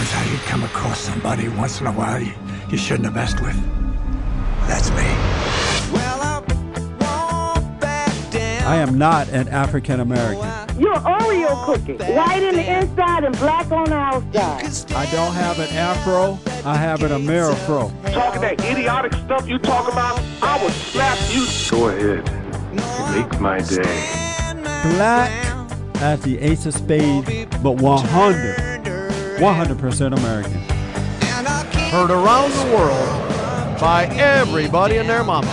knows how you come across somebody once in a while you shouldn't have messed with? That's me. I am not an African American. You're an Oreo cookie, white in the inside and black on the outside. I don't have an afro, I have an Amerifro. Talking that idiotic stuff you talk about, I will slap you. Go ahead, make my day. Black as the ace of spades, but 100% American. Heard around the world by everybody and their mama.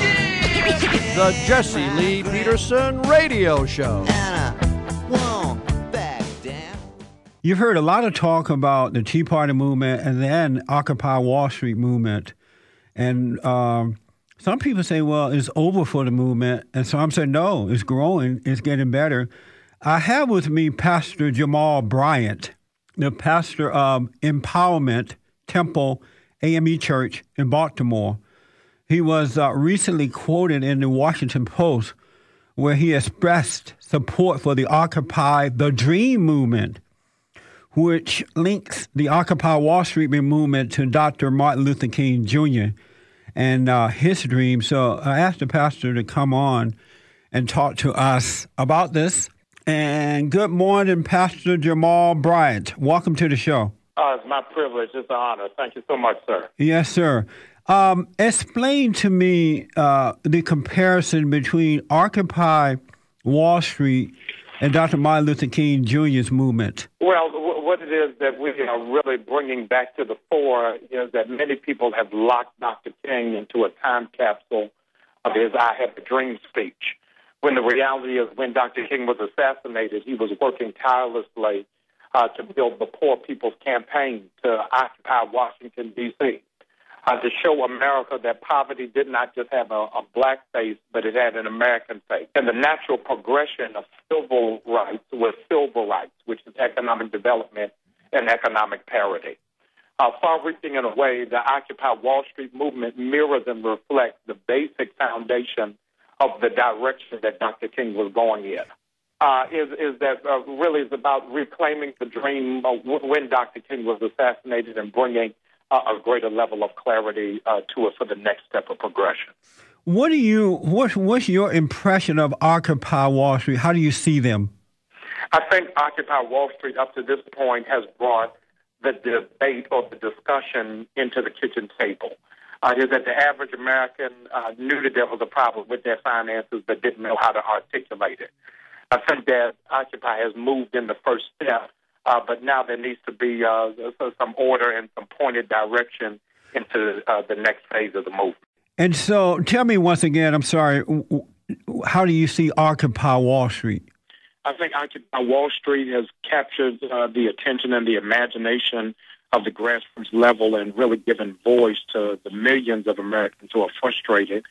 The Jesse Lee Peterson Radio Show. You've heard a lot of talk about the Tea Party movement and then Occupy Wall Street movement. And some people say, well, it's over for the movement. And some say, no, it's growing. It's getting better. I have with me Pastor Jamal Bryant, the pastor of Empowerment Temple AME Church in Baltimore. He was recently quoted in the Washington Post where he expressed support for the Occupy the Dream movement, which links the Occupy Wall Street movement to Dr. Martin Luther King Jr. and his dream. So I asked the pastor to come on and talk to us about this. And good morning, Pastor Jamal Bryant. Welcome to the show. It's my privilege. It's an honor. Thank you so much, sir. Yes, sir. Explain to me the comparison between Occupy Wall Street and Dr. Martin Luther King Jr.'s movement. Well, what it is that we are really bringing back to the fore is that many people have locked Dr. King into a time capsule of his I Have a Dream speech, when the reality is when Dr. King was assassinated, he was working tirelessly to build the Poor People's Campaign to occupy Washington, D.C., to show America that poverty did not just have a black face, but it had an American face. And the natural progression of civil rights was civil rights, which is economic development and economic parity. Far-reaching in a way, the Occupy Wall Street movement mirrors and reflects the basic foundation of the direction that Dr. King was going in. Really is about reclaiming the dream when Dr. King was assassinated and bringing a greater level of clarity to it for the next step of progression. What's your impression of Occupy Wall Street? How do you see them? I think Occupy Wall Street up to this point has brought the debate or the discussion into the kitchen table. Is that the average American knew that there was a problem with their finances but didn't know how to articulate it. I think that Occupy has moved in the first step, but now there needs to be some order and some pointed direction into the next phase of the movement. And so tell me once again, I'm sorry, how do you see Occupy Wall Street? I think Occupy Wall Street has captured the attention and the imagination of the grassroots level and really given voice to the millions of Americans who are frustrated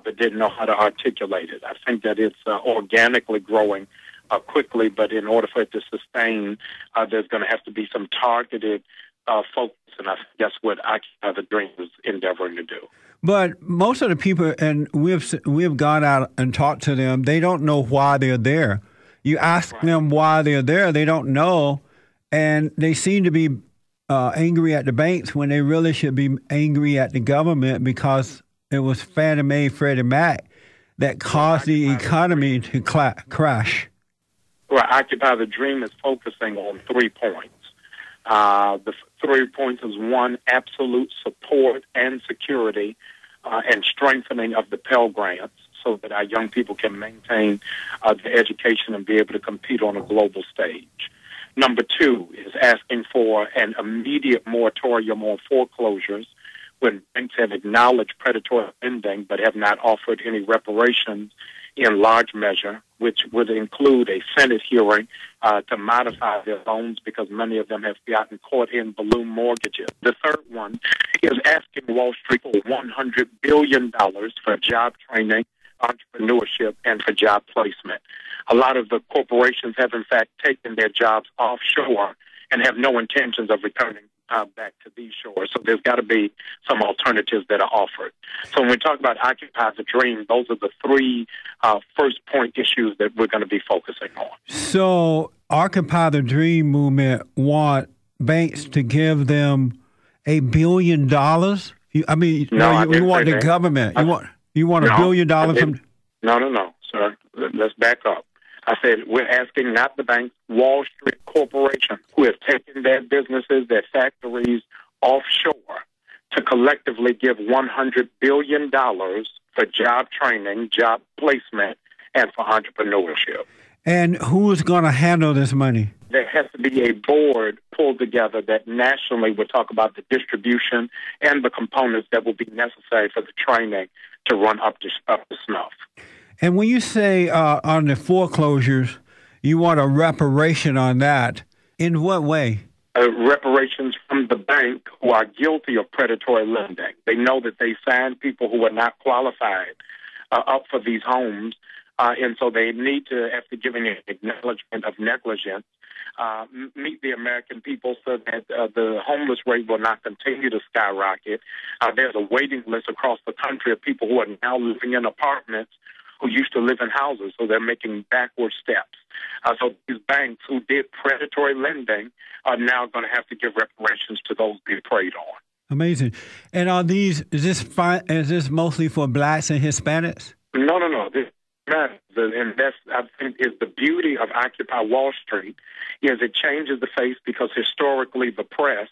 but didn't know how to articulate it. I think that it's organically growing quickly, but in order for it to sustain, there's going to have to be some targeted focus, and I think that's what Occupy the Dream is endeavoring to do. But most of the people, and we've gone out and talked to them, they don't know why they're there. You ask them why they're there, they don't know, and they seem to be angry at the banks when they really should be angry at the government because it was Fannie Mae, Freddie Mac that caused the economy to crash. Well, Occupy the Dream is focusing on 3 points. The 3 points is 1, absolute support and security and strengthening of the Pell Grants so that our young people can maintain their education and be able to compete on a global stage. Number 2 is asking for an immediate moratorium on foreclosures when banks have acknowledged predatory lending but have not offered any reparations in large measure, which would include a Senate hearing to modify their loans because many of them have gotten caught in balloon mortgages. The third one is asking Wall Street for $100 billion for job training, entrepreneurship, and for job placement. A lot of the corporations have, in fact, taken their jobs offshore and have no intentions of returning back to these shores. So there's got to be some alternatives that are offered. So when we talk about Occupy the Dream, those are the 3 first point issues that we're going to be focusing on. So Occupy the Dream movement want banks to give them $1 billion? No, you want the government. You want $1 billion from... No, sir. Let's back up. I said we're asking not the banks, Wall Street Corporation, who have taken their businesses, their factories offshore, to collectively give $100 billion for job training, job placement, and for entrepreneurship. And who is going to handle this money? There has to be a board pulled together that nationally will talk about the distribution and the components that will be necessary for the training to run up to snuff. And when you say on the foreclosures, you want a reparation on that, in what way? Reparations from the bank who are guilty of predatory lending. They know that they signed people who are not qualified up for these homes, and so they need to, after giving an acknowledgement of negligence, meet the American people so that the homeless rate will not continue to skyrocket. There's a waiting list across the country of people who are now living in apartments who used to live in houses, so they're making backward steps. So these banks who did predatory lending are now going to have to give reparations to those being preyed on. Amazing. And are these, is this mostly for blacks and Hispanics? No. And that's, I think, is the beauty of Occupy Wall Street, is it changes the face because historically the press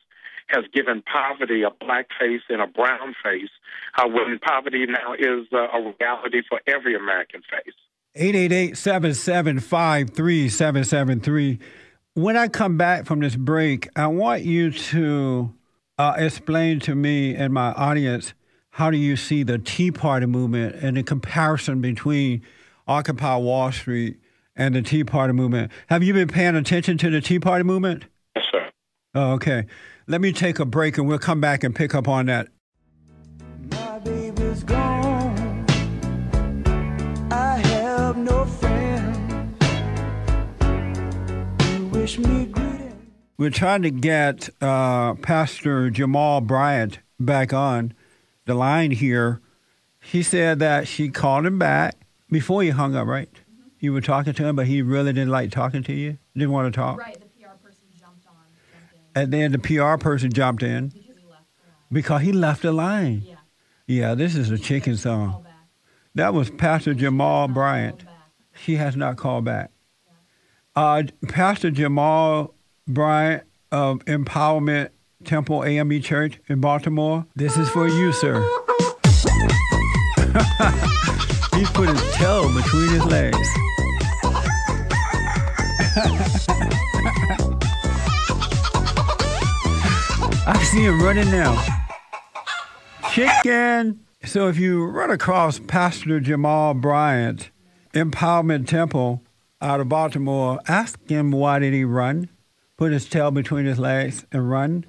has given poverty a black face and a brown face, when poverty now is a reality for every American face. 888-775-3773. When I come back from this break, I want you to explain to me and my audience, how do you see the Tea Party movement and the comparison between Occupy Wall Street and the Tea Party movement? Have you been paying attention to the Tea Party movement? Yes, sir. Oh, okay. Let me take a break and we'll come back and pick up on that. My baby's gone. I have no friend. You wish me greeting. We're trying to get Pastor Jamal Bryant back on the line here. He said that she called him back before you hung up, right? Mm-hmm. You were talking to him, but he really didn't like talking to you? Didn't want to talk? Right, the PR person jumped in. And then the PR person jumped in. Because he left the line. Yeah. Yeah, this is a chicken song. That was Pastor Jamal Bryant. He has not called back. Pastor Jamal Bryant of Empowerment Temple AME Church in Baltimore, this is for you, sir. He's put his toe between his legs. I see him running now. Chicken. So if you run across Pastor Jamal Bryant, Empowerment Temple out of Baltimore, ask him why did he run, put his tail between his legs and run.